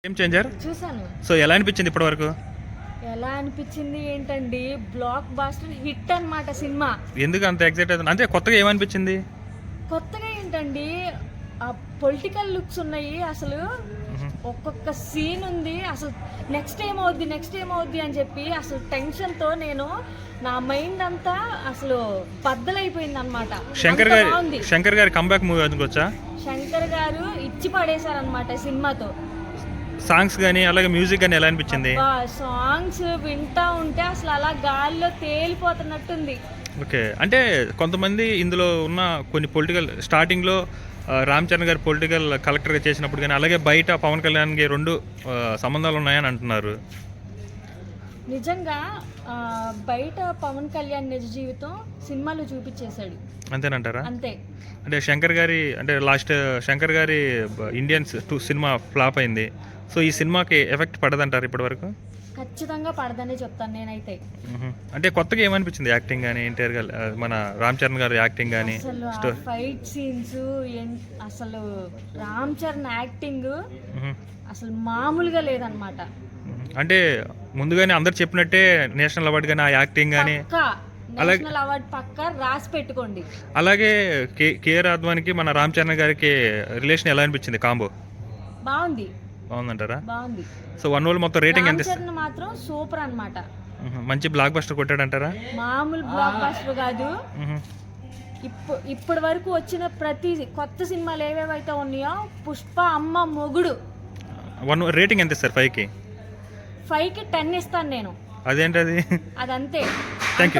Game changer చూసాను. So ఎలా అనిపించింది ఇప్పటి వరకు? ఎలా అనిపించింది ఏంటండి, బ్లాక్ బాస్టర్ హిట్ అన్నమాట సినిమా. ఎందుకు అంత ఎగ్జైట్ అవుతుంది అంటే కొత్తగా ఏమనిపించింది? కొత్తగా ఏంటండి, ఆ పొలిటికల్ లుక్స్ ఉన్నాయి. అసలు ఒక్కొక్క సీన్ ఉంది. అసలు నెక్స్ట్ ఏమవుద్ది అని చెప్పి అసలు టెన్షన్తో నా మైండ్ అంతా అసలు బద్దలైపోయింది అనమాట. శంకర్ గారి కంబ్యాక్ మూవీ అనుకోవచ్చా? శంకర్ గారు ఇచ్చి పడేశారనమాట సినిమాతో. సాంగ్స్ కానీ అలాగే మ్యూజిక్ కానీ ఎలా అనిపించింది? సాంగ్స్ వింటా ఉంటే అసలు అలా గాల్లో తేలిపోతున్నట్టుంది. ఓకే, అంటే కొంతమంది ఇందులో ఉన్న కొన్ని పొలిటికల్ స్టార్టింగ్లో రామ్ చరణ్ గారు పొలిటికల్ కలెక్టర్గా చేసినప్పుడు కానీ అలాగే బయట పవన్ కళ్యాణ్కి రెండు సంబంధాలు ఉన్నాయని అంటున్నారు. నిజంగా బయట పవన్ కళ్యాణ్ నిజ జీవితం సినిమాలో చూపించేశాడు. అంతేనంటారా? అంతే. అంటే శంకర్ గారి ఇండియన్స్ 2 సినిమా ఫ్లాప్ అయింది. సో ఈ సినిమాకి ఎఫెక్ట్ పడదంటారు ఇప్పటి వరకు? ఖచ్చితంగా పడదనే చెప్తాను నేనైతే. అంటే కొత్తగా ఏమనిపించింది యాక్టింగ్ కానీ ఎన్టీఆర్ గారు మన రామ్ చరణ్ గారి యాక్టింగ్ కానీ? అసలు ఫైట్ సీన్స్, అసలు రామ్ చరణ్ యాక్టింగ్ అసలు మామూలుగా లేదనమాట. అంటే ముందుగానే అందరు చెప్పినట్టే నేషనల్ అవార్డు కానీ ఆ యాక్టింగ్ కానీ నేషనల్ అవార్డు పక్కా రాసి పెట్టుకోండి. అలాగే కేఆర్ అద్వానికి మన రామ్ చరణ్ గారికి రిలేషన్ ఎలా అనిపించింది? కాంబో బాగుందంటారా? బాగుంది. సో 1 రోజు మొత్తం రేటింగ్ ఎంత? చరణ్ మాత్రం సూపర్ అన్నమాట. మంచి బ్లాక్ బస్టర్ కొట్టాడంటారా? మామూలు బ్లాక్ బస్టర్ కాదు. ఇప్పటి వరకు వచ్చిన ప్రతి కొత్త సినిమాలు ఏవేవైతే ఉన్నాయో, పుష్ప, అమ్మ మొగుడు, రేటింగ్ ఎంత ఇస్తారు? 5కి 10 ఇస్తాను నేను. అదేంటది? అదంతే.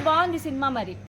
బాగుంది సినిమా మరి.